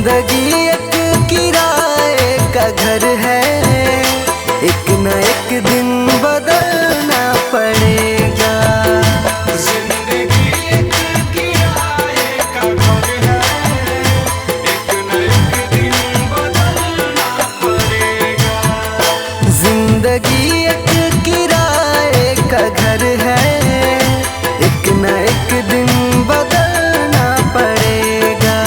जिंदगी एक किराए का घर है, एक न एक दिन बदलना पड़ेगा। जिंदगी एक किराए का घर है, एक न एक दिन बदलना पड़ेगा। जिंदगी एक किराए का घर है, एक न एक दिन बदलना पड़ेगा।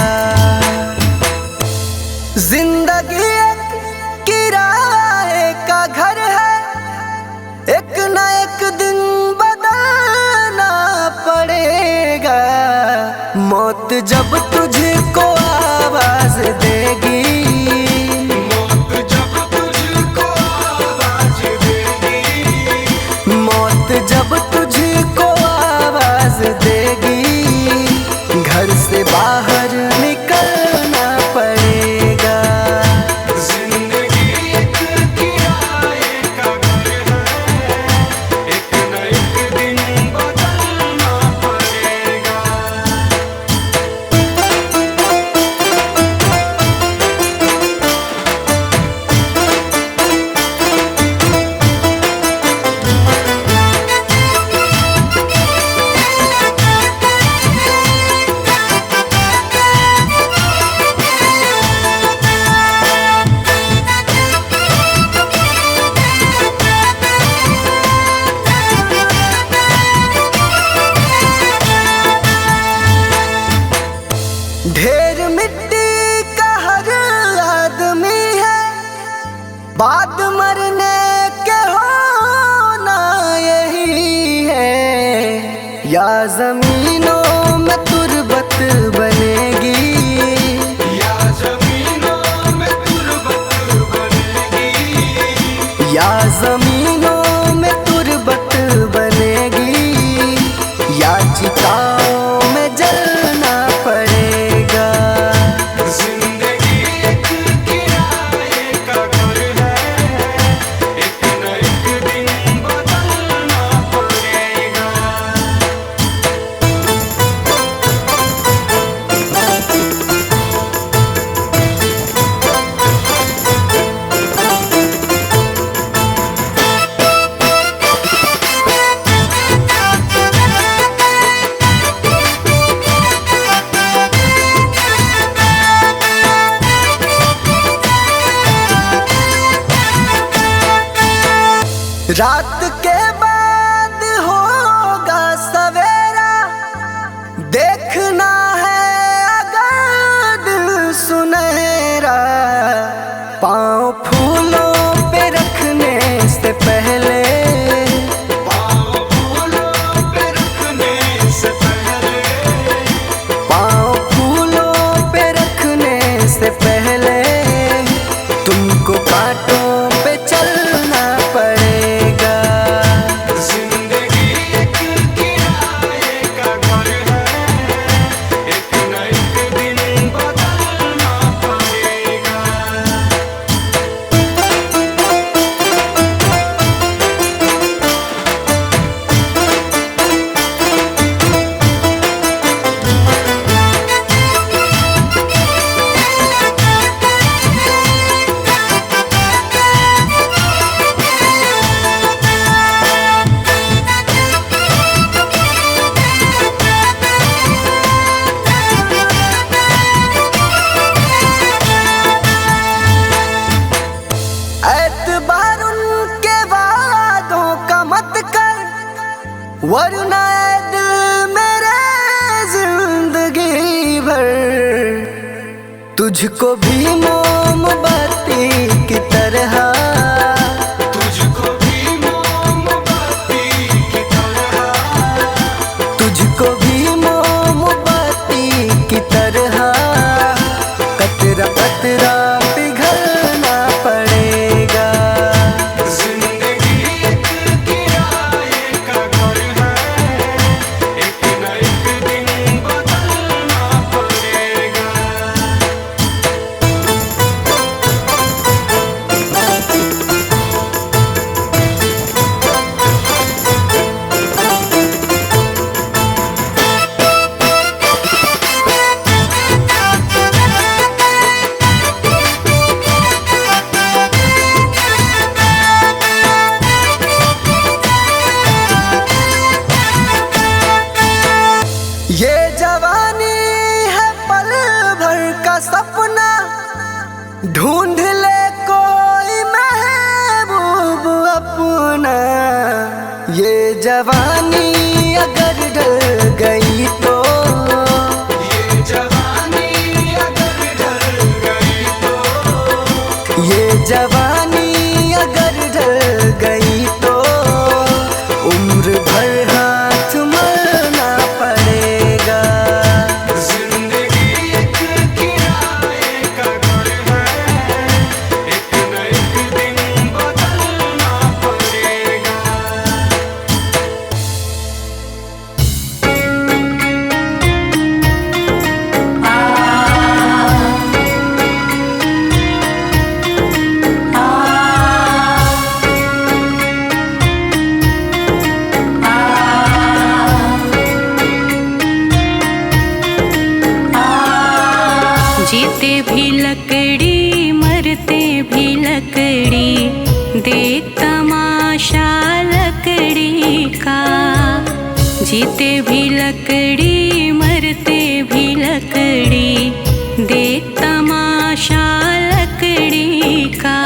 जिंदगी एक किराए का घर है, एक न एक दिन बदलना पड़ेगा। मौत जब तुझको आवाज देगी, मौत जब तुझको आवाज देगी, मौत जब तुझको आवाज देगी, घर से बाहर निकलना पड़ेगा। जिंदगी एक किराए का घर है, एक न एक दिन बदलना पड़ेगा। ढेर मिट्टी का हर आदमी है, बाद मरने के होना यही है। या जमीनों में तुरबत बनेगी, या जमीनों में तुरबत बनेगी, या जमीनों में तुरबत बनेगी, या चिताओं में जलना पड़ेगा। जिंदगी एक किराए का घर है, एक न एक दिन बदलना पड़ेगा। रात के बाद होगा सवेरा, देखना है अगर दिल सुनहरा। पाँव फूलों पे रखने से पहले, पाँव फूलों पे रखने से पहले, पाँव फूलों पे रखने से पहले, तुमको कांटों पे चलना पड़ेगा। जिंदगी एक किराए का घर है, एक न एक दिन बदलना पड़ेगा। एतबार उनके वादों का मत कर, वरना ऐ दिल मेरे जिंदगी भर तुझको भी मोमबत्ती की तरह, तुझको भी मोमबत्ती की तरह, तुझको भी मोमबत्ती की तरह, कतरा कतरा पिघलना पड़ेगा। जिंदगी एक किराए का घर है, एक न एक दिन बदलना पड़ेगा। ये जवानी है पल भर का सपना, ढूंढ ले कोई महबूब अपना। ये जवानी अगर ढल गई तो, ये जवानी अगर ढल गई तो, ये जवानी अगर ढल गई तो उम्र भर हाथ मलना पड़ेगा। जिंदगी एक किराए का घर है, एक न एक दिन बदलना पड़ेगा। जीते भी लकड़ी मरते भी लकड़ी, देख तमाशा लकड़ी का। जीते भी लकड़ी मरते भी लकड़ी, देख तमाशा लकड़ी का।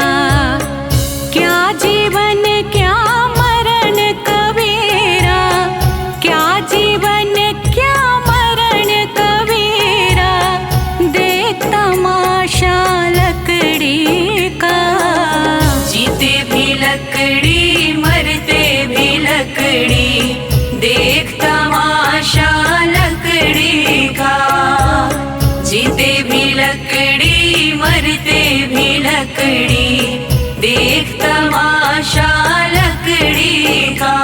क्या जीवन क्या मरण कबीरा, क्या जीवन क्या मरण कबीरा, देख तमाशा लकड़ी का। जीते भी लकड़ी मरते भी लकड़ी, देख तमाशा लकड़ी का। जीते भी लकड़ी मरते भी लकड़ी, देख तमाशा लकड़ी का।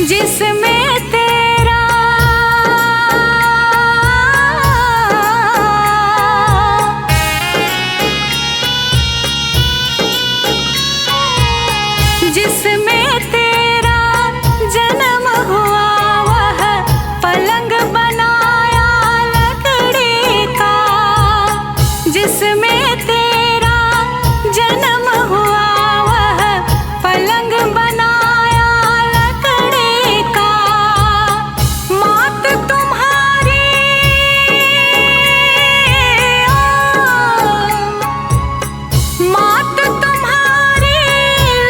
जिसमें तेरा जिसमें तेरा जन्म हुआ, वह पलंग बनाया लकड़ी का। जिसमें तेरा जन्म हुआ, वह पलंग बनाया लकड़ी का। मात तुम्हारी मात तुम्हारी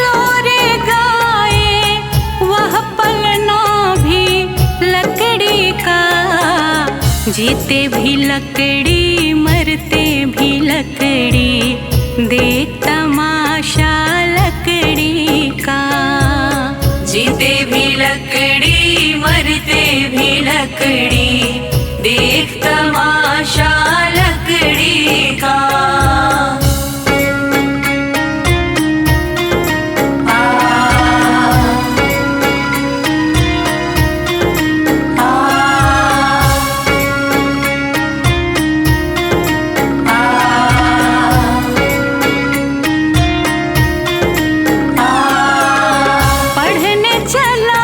लोरे गाए, वह पलना भी लकड़ी का। जीते भी लकड़ी मरते भी लकड़ी, देख तमाशा लकड़ी का। जीते भी लकड़ी मरते भी लकड़ी, देख तमाशा लकड़ी का। पढ़ने चला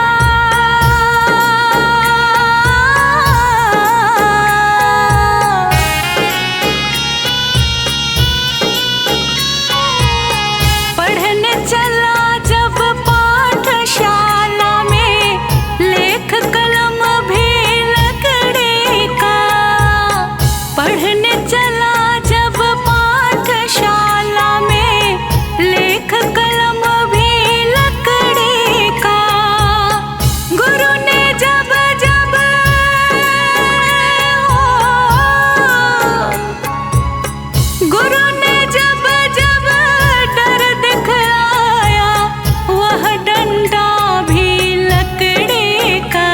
पढ़ने चला जब पाठशाला में, लेख कलम भी लकड़ी का। पढ़ने चला जब पाठशाला में, लेख कलम भी लकड़ी का। गुरु ने जब जब गुरु ने जब जब डर दिखलाया, वह डंडा भी लकड़ी का।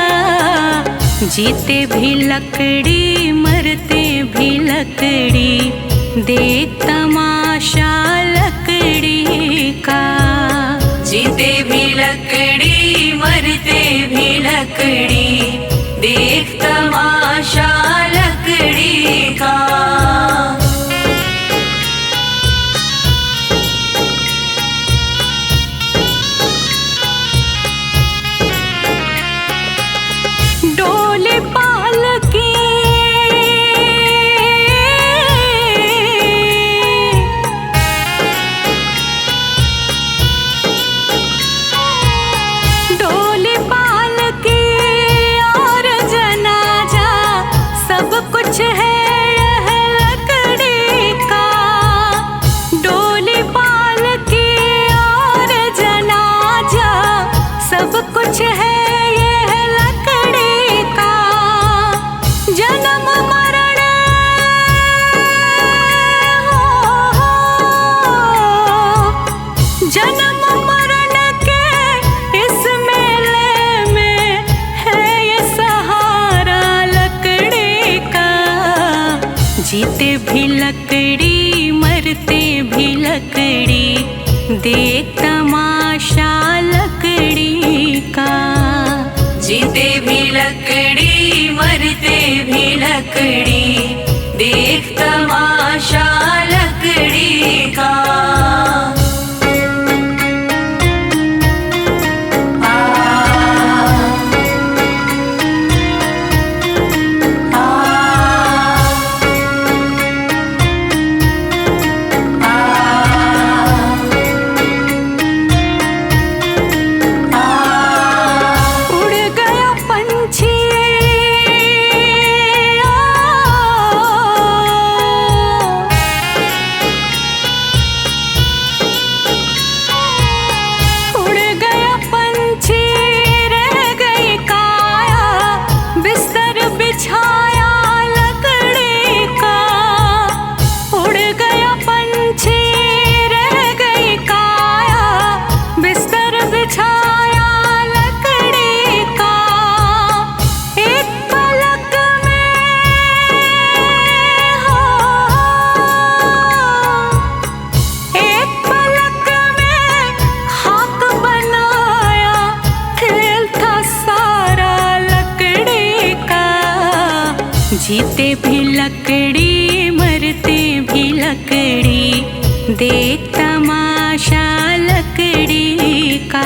जीते भी लकड़ी मरते भी लकड़ी, देख तमाशा लकड़ी का। जीते भी लकड़ी मरते भी लकड़ी, देख तमाशा लकड़ी का। डोली पालकी भी लकड़ी मरते भी लकड़ी, देख तमाशा लकड़ी का। जीते भी लकड़ी मरते भी लकड़ी, देख तमाशा लकड़ी का। जीते भी लकड़ी मरते भी लकड़ी, देख तमाशा लकड़ी का।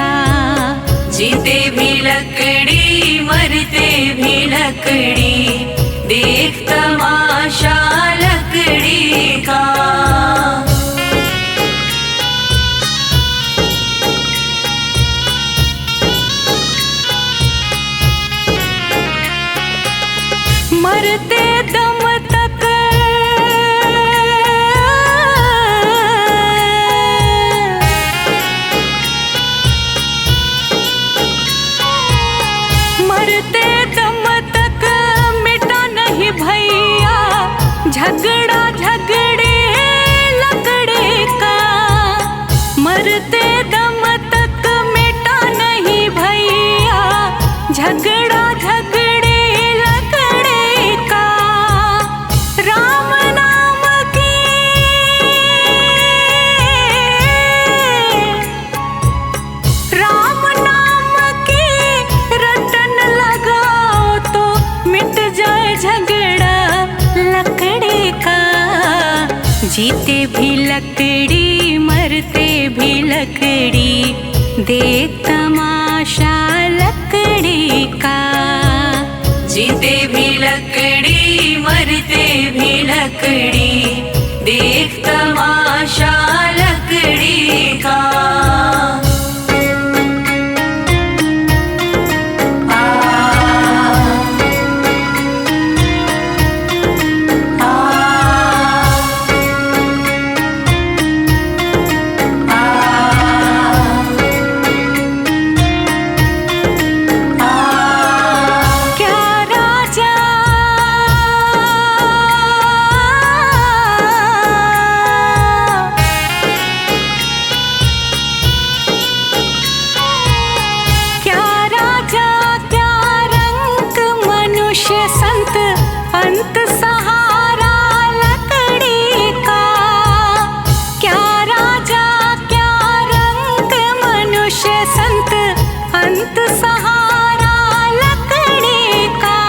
जीते भी लकड़ी मरते भी लकड़ी, देख तमाशा लकड़ी का। मरते दम तक मरते दम तक मिटा नहीं भैया झगड़ा झगड़े लकड़े का। मरते दम तक मिटा नहीं भैया झगड़ा झगड़े जीते भी लकड़ी मरते भी लकड़ी, देख तमाशा लकड़ी का। जीते भी लकड़ी मरते भी लकड़ी, देख तमाशा लकड़ी का। अंत सहारा लकड़ी का। क्या राजा क्या रंग मनुष्य संत, अंत सहारा लकड़ी का।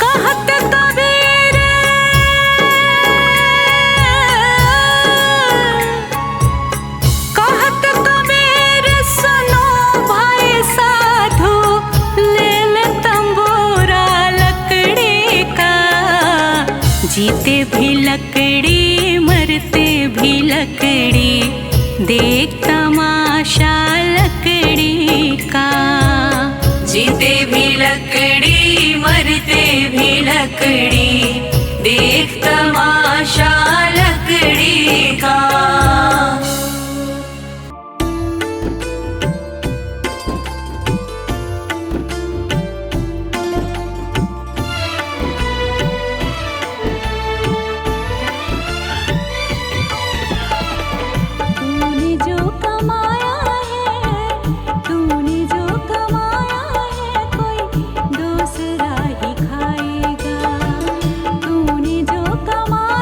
कहत कबीर कहत कबीर सुनो भाई साधु, ले ले तंबूरा लकड़ी का। जीते भी लकड़ी मरते भी लकड़ी, देख तमाशा लकड़ी का। जीते भी लकड़ी मरते भी लकड़ी, देख तमाशा लकड़ी का। दूसरा ही खाएगा। तूने जो कमाया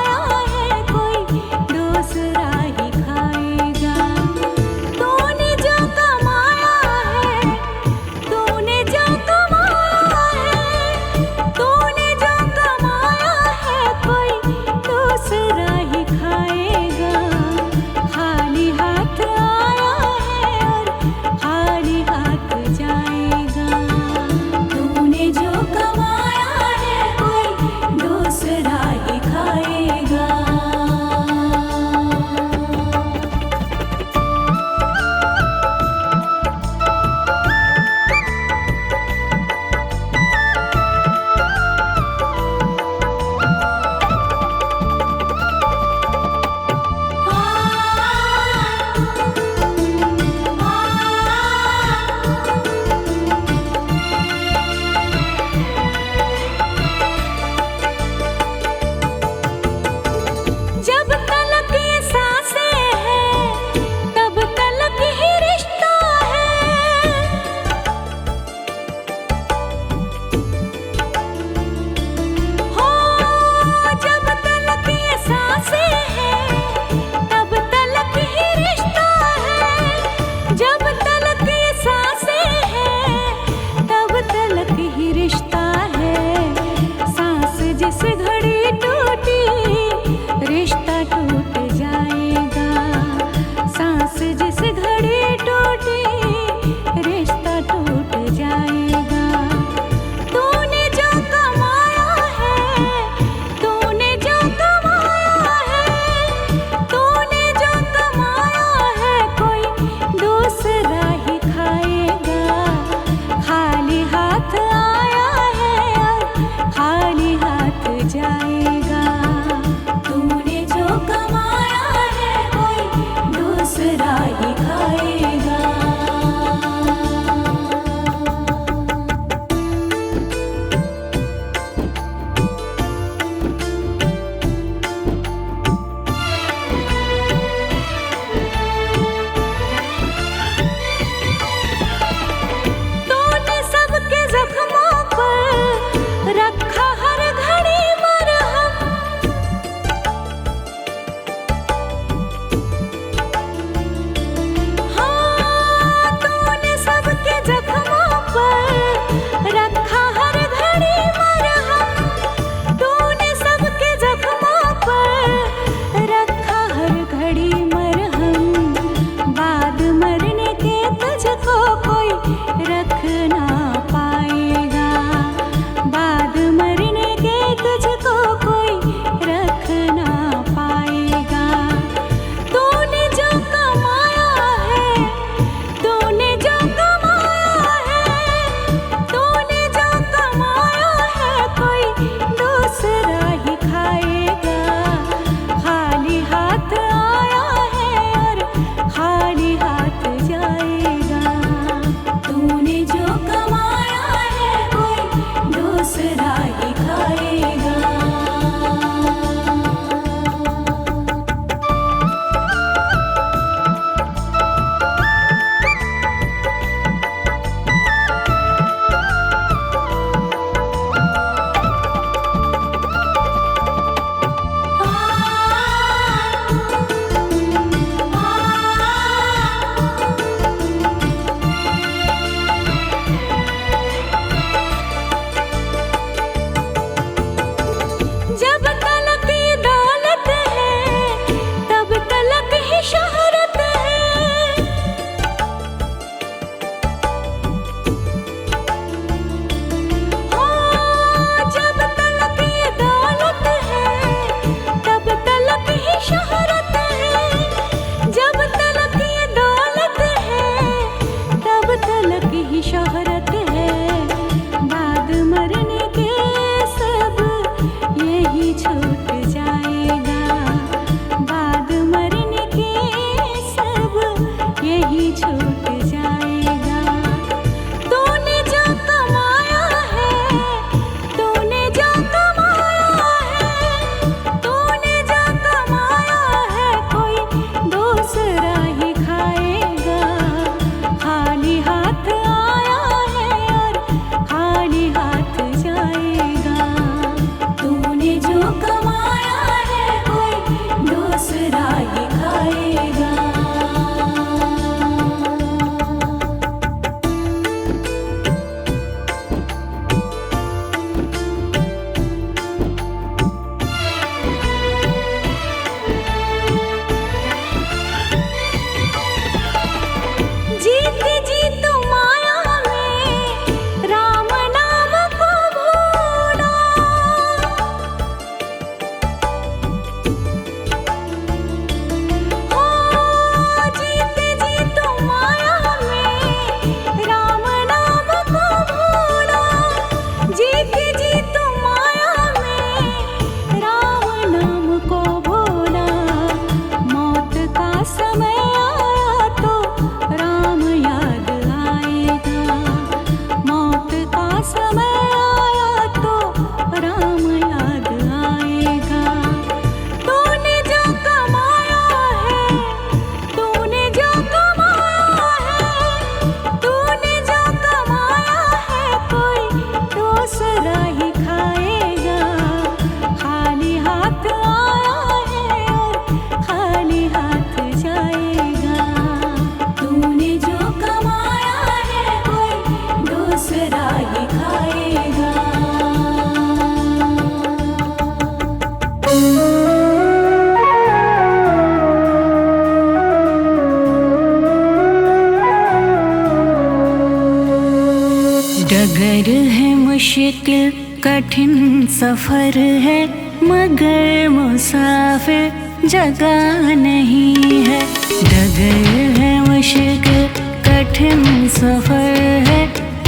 डगर है मुश्किल कठिन सफर है, मगर मुसाफिर जगह नहीं है। डगर है मुश्किल कठिन सफर है,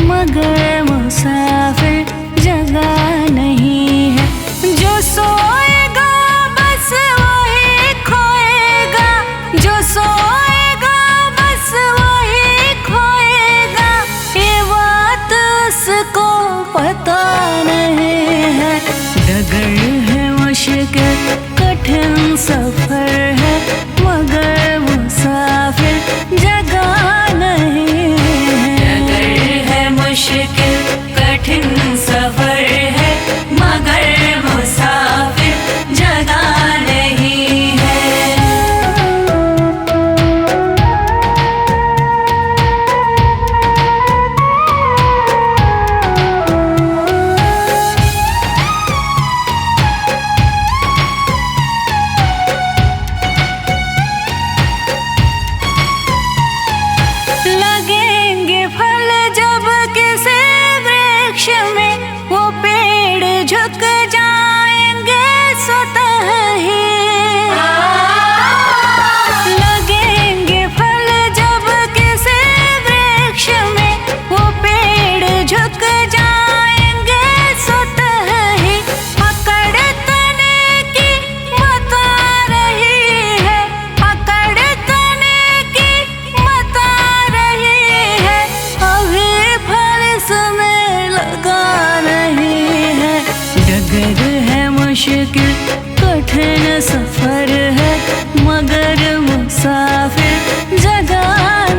मगर मुसाफिर जगह नहीं है। जो सोएगा बस वही खोएगा, जो सोएगा बस वही खोएगा, ये बात उसको पता नहीं है। डगर है मुश्किल कठिन सफर है, मगर मुसाफिर जगह नहीं है। डगर है मुश्किल कठिन सफर है, मगर मुसाफिर जगह नहीं है। लगेंगे फल जब किसी वृक्ष में, वो पेड़ झुक जाएंगे स्वतः ही। लगेंगे फल जब किसी वृक्ष में, वो पेड़ झुक जाएंगे स्वतः ही। पकड़ तने की बता रही है, पकड़ तने की बता रही है, अभी फल इसमें लगा नहीं है। डगर है मुश्किल कठिन सफर है, मगर मुसाफिर जगह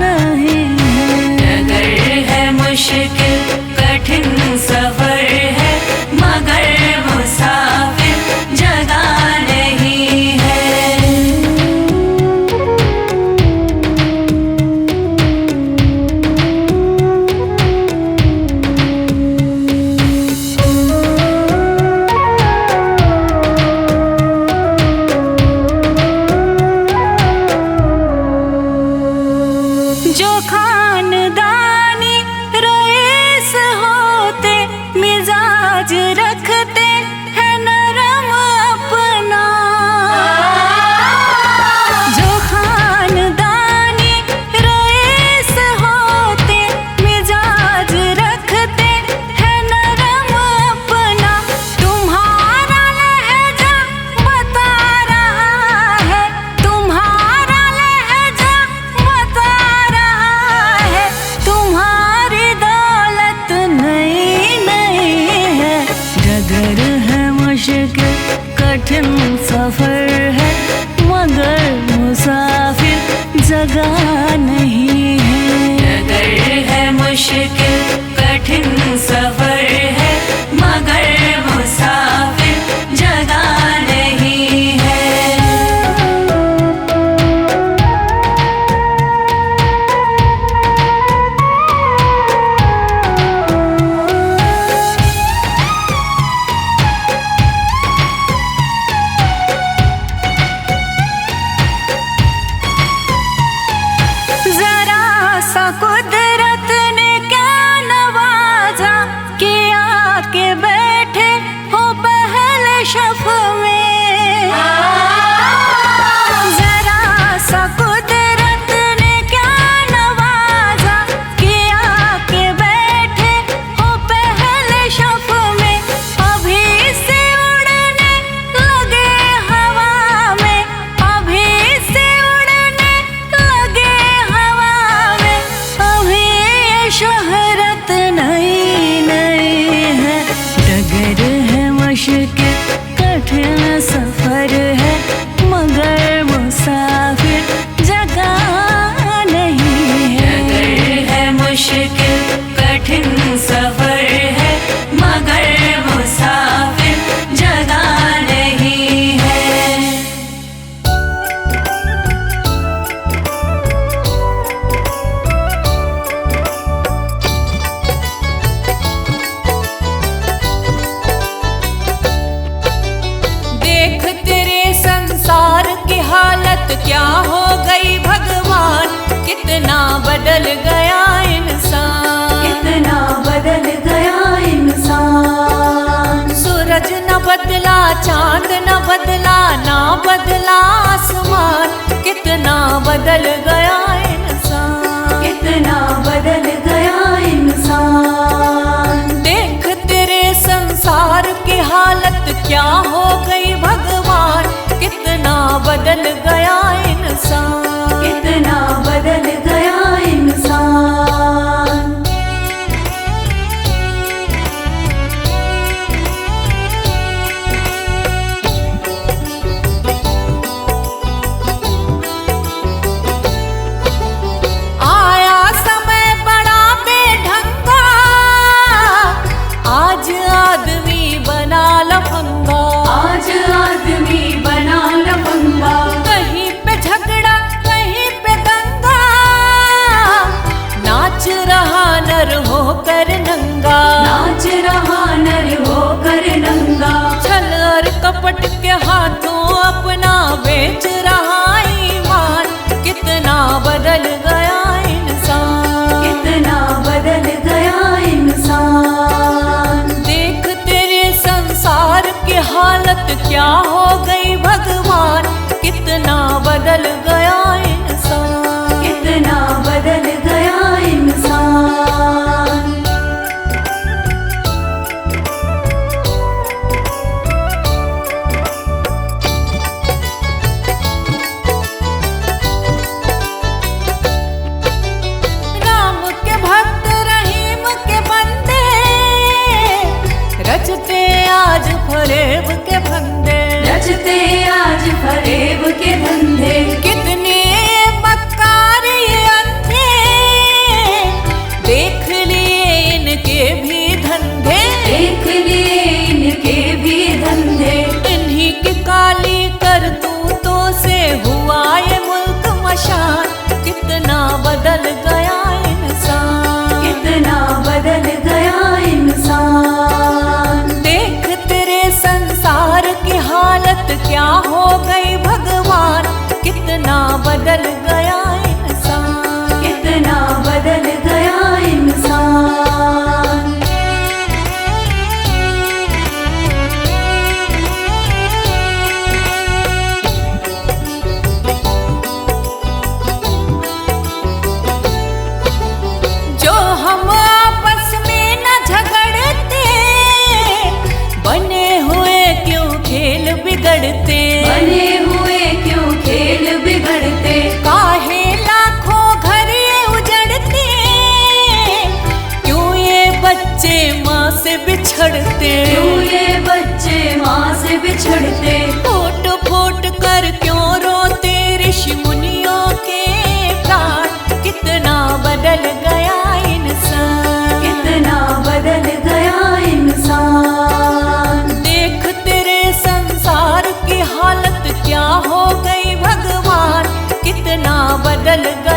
नहीं है। डगर है मुश्किल कठिन सफर है, मगर मुसाफिर जगह नहीं है। जो खानदानी रईस होते, मिजाज रखते हैं नरम अपना। जो खानदानी रईस होते, मिजाज रखते हैं नरम अपना। तुम्हारा लहजा बता रहा है, तुम्हारा लहजा बता रहा है, तुम्हारी दौलत नहीं नहीं है। डगर है मुश्किल कठिन सफर है, मगर मुसाफिर जगह नहीं है। डगर है मुश्किल कठिन सफर है, मगर मुसाफिर जगह नहीं है। जरा सा कुदरत ने क्या नवाजा कि बदला ना बदला आसमान, कितना बदल गया इंसान, कितना बदल गया इंसान। देख तेरे संसार की हालत क्या हो गई भगवान, कितना बदल गया इंसान, कितना बदल गया इंसान। आया समय बड़ा बेढंगा, आज आदमी बना लफंगा, आज आदमी बना लफंगा। कहीं पे झगड़ा कहीं पे दंगा, नाच रहा नर होकर नंगा, नाच रहा नर होकर नंगा। छल और कपट के हाथों अपना बेच रहा ईमान, कितना बदल गया इंसान, कितना बदल गया इंसान। देख तेरे संसार की हालत क्या हो गई भगवान, कितना बदल गया इंसान, कितना बदल गया इंसान। राम के भक्त रहीम के बंदे, रचते आज फरेब के फंदे, रचते आज फरेब के धंधे। कितने मक्कार ये अंधे, देख लिए इनके भी धंधे, देख लिए इनके भी धंधे। इन्हीं की काली करतूतों से हुआ ये मुल्क मशान, कितना बदल गया इंसान, कितना बदल गया इंसान। देख तेरे संसार की हालत क्या हो गई भगवान, कितना बदल गया इंसान, कितना बदल गया इंसान। जो हम आपस में न झगड़ते, बने हुए क्यों खेल बिगड़ते, बने हुए क्यों खेल बिगड़ते। काहे लाखों घर ये उजड़ते, क्यों ये बच्चे माँ से बिछड़ते, क्यों ये बच्चे माँ से बिछड़ते। फूट फूट कर क्यों रोते ऋषि मुनियों के प्राण, कितना बदल गया इंसान, कितना बदल गया इंसान। देख तेरे संसार की हालत क्या हो गई भगवान, कितना बदल गया